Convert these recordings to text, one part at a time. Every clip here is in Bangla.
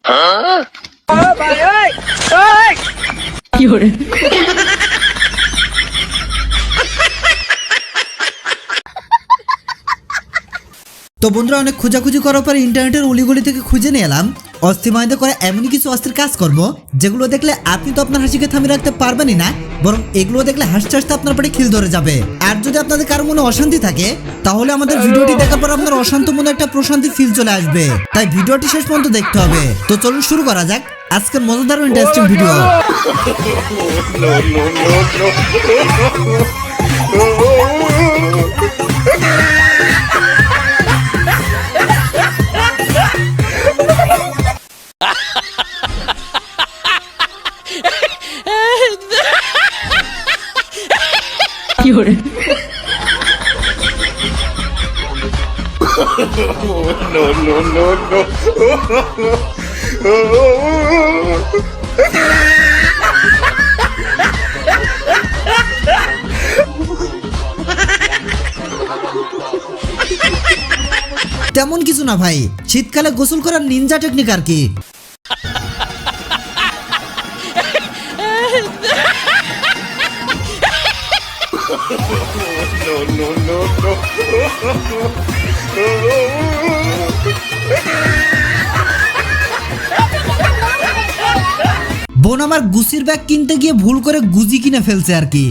তো বন্ধুরা, অনেক খোঁজাখুঁজি করার পর ইন্টারনেটের উলিগুলি থেকে খুঁজে নিয়ে এলাম অস্থিময়দা করে এমনই কিছু অস্থির কাজকর্ম যেগুলো দেখলে আপনি তো আপনার হাসিকে থামিয়ে রাখতে পারবেনই না, বরং এগুলো দেখলে হাসতে হাসতে আপনার পেটে খিল ধরে যাবে। আর যদি আপনাদের কারো মনে অশান্তি থাকে তাহলে আমাদের ভিডিওটি দেখার পর আপনার অশান্ত মনে একটা প্রশান্তি ফিল চলে আসবে, তাই ভিডিওটি শেষ পর্যন্ত দেখতে হবে। তো চলুন শুরু করা যাক আজকের মজাদার ও ইন্টারেস্টিং ভিডিও। তেমন কিছু না ভাই, শীতকালে গোসল করার নিনজা টেকনিক আর কি। বোন আমার গুচির ব্যাগ কিনতে গিয়ে ভুল করে গুজি কিনে ফেলছে আর কি।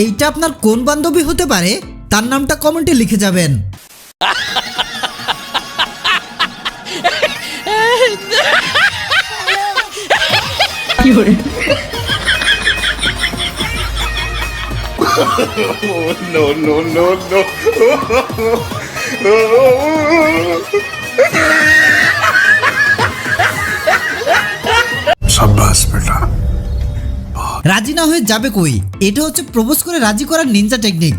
এইটা আপনার কোন বান্ধবী হতে পারে তার নামটা কমেন্টে লিখে যাবেন। রাজি না হয়ে যাবে কই, এটা হচ্ছে প্রপোজ করে রাজি করার নিনজা টেকনিক।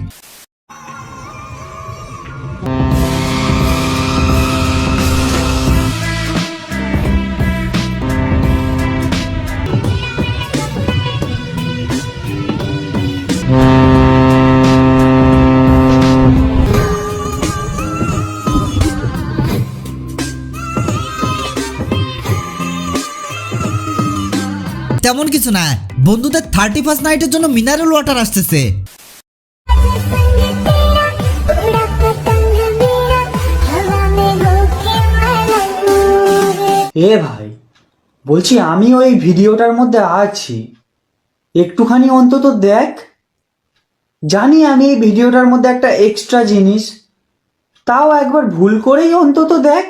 তেমন কিছু না, বন্ধুদের 31st নাইটের জন্য মিনারেল ওয়াটার আসতেছে। এ ভাই বলছি, আমি ওই ভিডিওটার মধ্যে আছি, একটুখানি অন্তত দেখ। জানি আমি এই ভিডিওটার মধ্যে একটা এক্সট্রা জিনিস, তাও একবার ভুল করেই অন্তত দেখ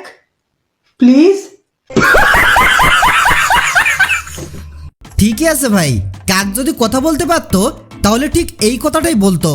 প্লিজ। ঠিকই আছে ভাই, কাক যদি কথা বলতে পারতো তাহলে ঠিক এই কথাটাই বলতো।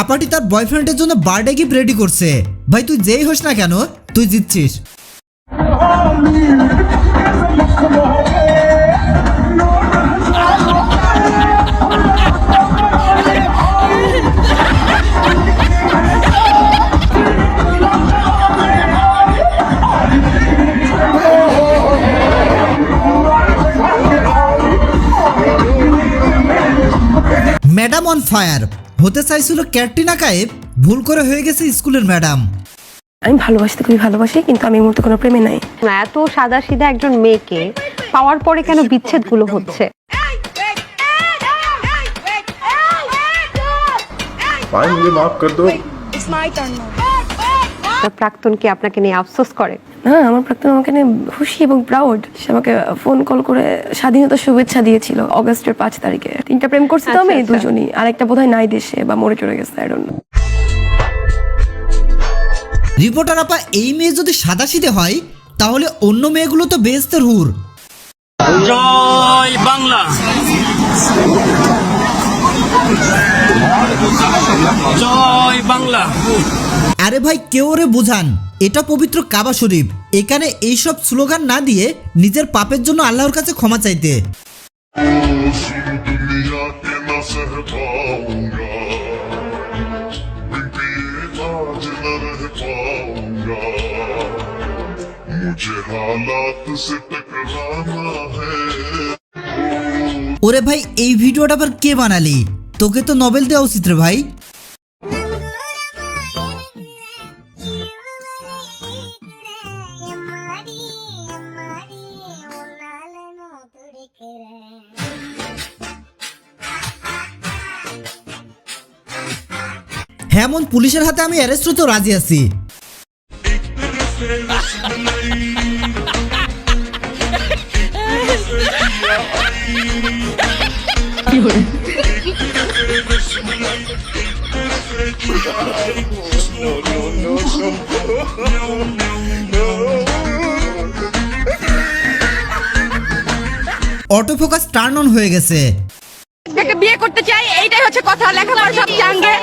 আপাটি তার বয়ফ্রেন্ডের জন্য বার্থডে গিফট রেডি করছে। ভাই তুই যেই হোস না কেন, তুই জিতছিস। ম্যাডাম অন ফায়ার হতে চাইছিল ক্যাটরিনা কাইফ, ভুল করে হয়ে গেছে স্কুলের ম্যাডাম। আমি ভালোবাসতে খুবই ভালোবাসি, কিন্তু আমি এই মুহূর্তে কোনো প্রেমে নাই। এত সাদা সিধা একজন মেয়েকে পাওয়ার পরে কেন বিচ্ছেদগুলো হচ্ছে? भाई मुझे माफ कर दो। It's my turn now. আপনার প্রাক্তন কি আপনাকে নিয়ে আফসোস করে? না, আমার প্রাক্তন আমাকে নিয়ে খুশি এবং প্রাউড। সে আমাকে ফোন কল করে স্বাধীনতা শুভেচ্ছা দিয়েছিল অগস্টের 5 তারিখে। 3টা প্রেম করছি তো আমি, আচ্ছা। দুজনই। আরেকটা বোধহয় নাই দেশে বা মরে চলে গেছে, আই ডোন্ট নো। রিপোর্টার আপা, এই মেয়ে যদি সাদাসিধে হয় তাহলে অন্য মেয়েগুলো তো বেহেশতের হুর। জয় বাংলা, জয় বাংলা। আরে ভাই, কেউ ওরে বুঝান, এটা পবিত্র কাবা শরীফ। এখানে এইসব স্লোগান না দিয়ে নিজের পাপের জন্য আল্লাহর কাছে ক্ষমা চাইতে। दुनिया के न सह पाऊंगा, बिन आज न रह पाऊंगा, मुझे हालात से टकराना है। ওরে ভাই, এই ভিডিওটা আবার কে বানালি? তোকে তো নোবেল দেওয়া উচিত রে ভাই। হ্যাঁ, এমন পুলিশের হাতে আমি অ্যারেস্ট হতেও রাজি আছি। অটোফোকাস টার্ন অন হয়ে গেছে। একটা বিয়ে করতে চাই, এইটাই হচ্ছে কথা। লেখাপড়া সব চাঙ্গে,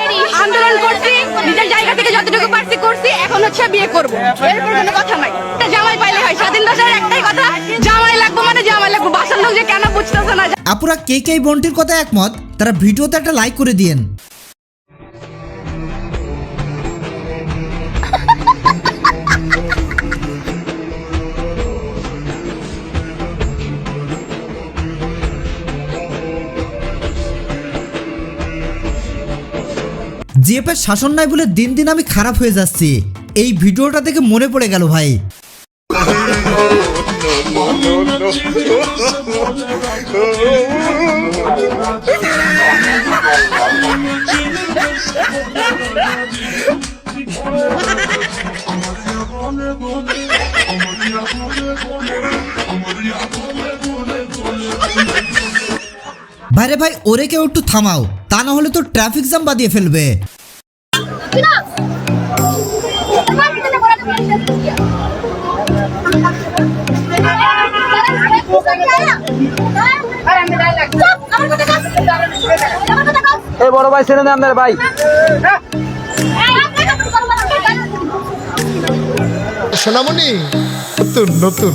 আন্দোলন করছি, নিজের জায়গা থেকে যতটুকু পারছি করছি, এখন হচ্ছে বিয়ে করব। এরপর কোনো কথা নাই। জামাই পাইলে হয়। স্বাধীন দেশের একটাই কথা, জামাই লাগবো মানে জামাই লাগবো। বাসার লোক যে কেন বুঝতেছে না। আপুরা কে কে এই বোনটির কথা একমত, তারা ভিডিওতে একটা লাইক করে দিয়েন। জিএফের শাসন নাই বলে দিন দিন আমি খারাপ হয়ে যাচ্ছি। এই ভিডিওটা দেখে মনে পড়ে গেল ভাই। ভাইরে ভাই, ওরে কেউ একটু থামাও, তা না হলে তো ট্রাফিক জ্যাম বাদিয়ে ফেলবে। এই বড় ভাই ছেড়ে দেন আপনার ভাই। সোনামণি নতুন নতুন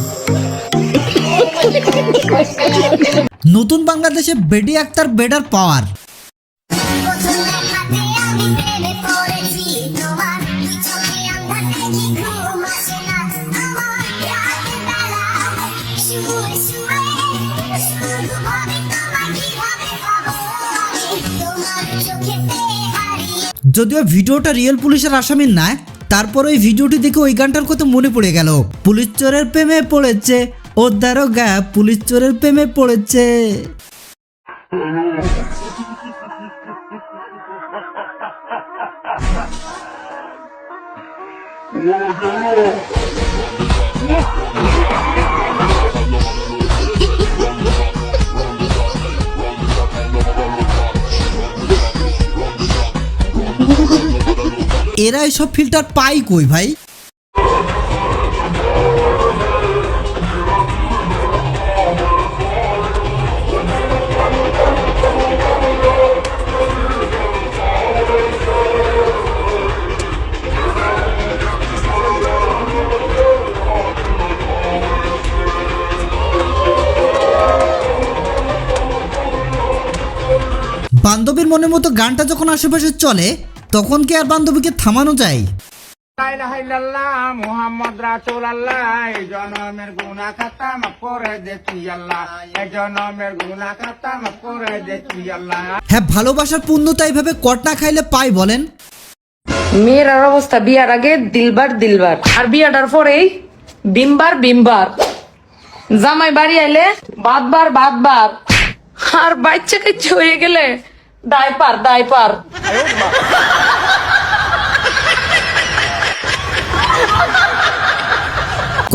নতুন বাংলাদেশে বেডি আক্তার বেডার পাওয়ার। যদিও ভিডিওটা রিয়েল পুলিশের আসামির না, তারপর ওই ভিডিওটি দেখে ওই গানটার কথা মনে পড়ে গেল। পুলিশ চোরের প্রেমে পড়েছে ও দারোগা, পুলিশ চোরের প্রেমে পড়েছে। এরা এসব ফিল্টার পাই কই ভাই? বান্ধবীর মনের মতো গানটা যখন আশেপাশে চলে, তখন কি আর বান্ধবীকে থামানো যায়? মুহাম্মদ রাসূলুল্লাহ, এই জনমের গুনাহ খাতা মাফ করে দেখি আল্লাহ, এই জনমের গুনাহ খাতা মাফ করে দেখি আল্লাহ। হ্যাঁ, ভালোবাসার পূর্ণতা এইভাবে কট না খাইলে পাই বলেন? মেয়ের অবস্থা বিয়ার আগে দিলবার দিলবার, আর বিয়াটার পরেই বিমবার বিমবার। জামাই বাড়ি আইলে ভাতবার ভাতবার, আর বাচ্চা কাচ্চা হয়ে গেলে ডাইপার ডাইপার।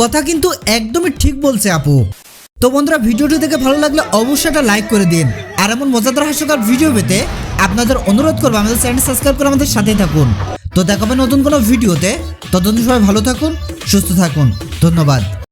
কথা কিন্তু একদমই ঠিক বলছে আপু। তো বন্ধুরা, ভিডিওটি দেখে ভালো লাগলে অবশ্যই একটা লাইক করে দিন। আর এমন মজাদার হাস্যকর ভিডিও পেতে আপনাদের অনুরোধ করবো আমাদের চ্যানেল সাবস্ক্রাইব করে আমাদের সাথেই থাকুন। তো দেখাবে নতুন কোনো ভিডিওতে। ততদিন সবাই ভালো থাকুন, সুস্থ থাকুন। ধন্যবাদ।